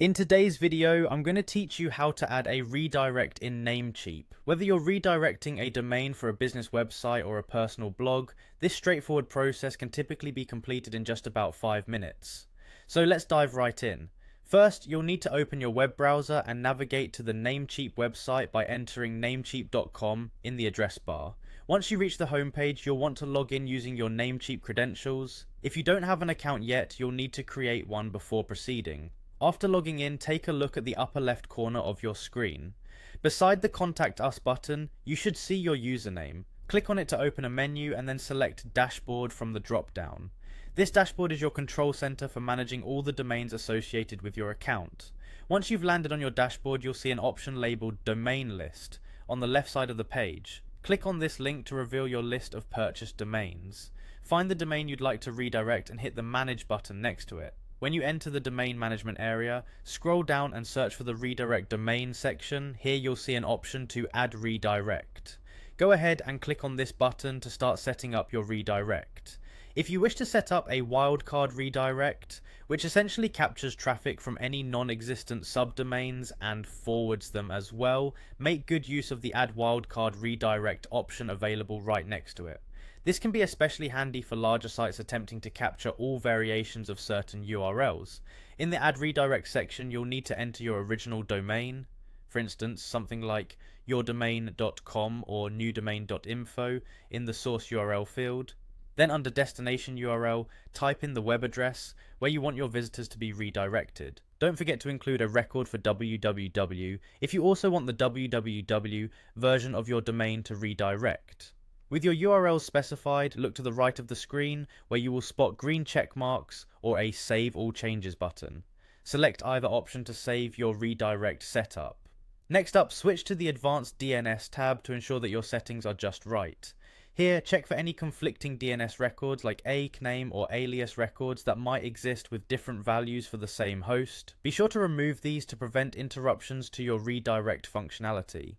In today's video, I'm going to teach you how to add a redirect in Namecheap. Whether you're redirecting a domain for a business website or a personal blog, this straightforward process can typically be completed in just about 5 minutes. So let's dive right in. First, you'll need to open your web browser and navigate to the Namecheap website by entering namecheap.com in the address bar. Once you reach the homepage, you'll want to log in using your Namecheap credentials. If you don't have an account yet, you'll need to create one before proceeding. After logging in, take a look at the upper left corner of your screen. Beside the Contact Us button, you should see your username. Click on it to open a menu and then select Dashboard from the drop-down. This dashboard is your control center for managing all the domains associated with your account. Once you've landed on your dashboard, you'll see an option labeled Domain List on the left side of the page. Click on this link to reveal your list of purchased domains. Find the domain you'd like to redirect and hit the Manage button next to it. When you enter the domain management area, scroll down and search for the redirect domain section. Here you'll see an option to add redirect. Go ahead and click on this button to start setting up your redirect. If you wish to set up a wildcard redirect, which essentially captures traffic from any non-existent subdomains and forwards them as well, make good use of the add wildcard redirect option available right next to it. This can be especially handy for larger sites attempting to capture all variations of certain URLs. In the Add Redirect section, you'll need to enter your original domain, for instance, something like yourdomain.com or newdomain.info in the source URL field. Then under Destination URL, type in the web address where you want your visitors to be redirected. Don't forget to include a record for www if you also want the www version of your domain to redirect. With your URLs specified, look to the right of the screen where you will spot green check marks or a Save All Changes button. Select either option to save your redirect setup. Next up, switch to the Advanced DNS tab to ensure that your settings are just right. Here, check for any conflicting DNS records like name or alias records that might exist with different values for the same host. Be sure to remove these to prevent interruptions to your redirect functionality.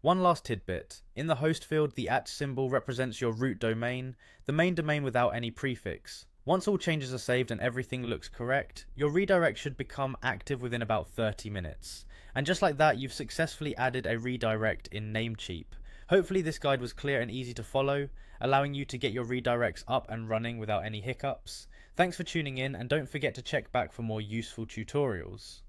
One last tidbit. In the host field, the @ symbol represents your root domain, the main domain without any prefix. Once all changes are saved and everything looks correct, your redirect should become active within about 30 minutes. And just like that, you've successfully added a redirect in Namecheap. Hopefully this guide was clear and easy to follow, allowing you to get your redirects up and running without any hiccups. Thanks for tuning in, and don't forget to check back for more useful tutorials.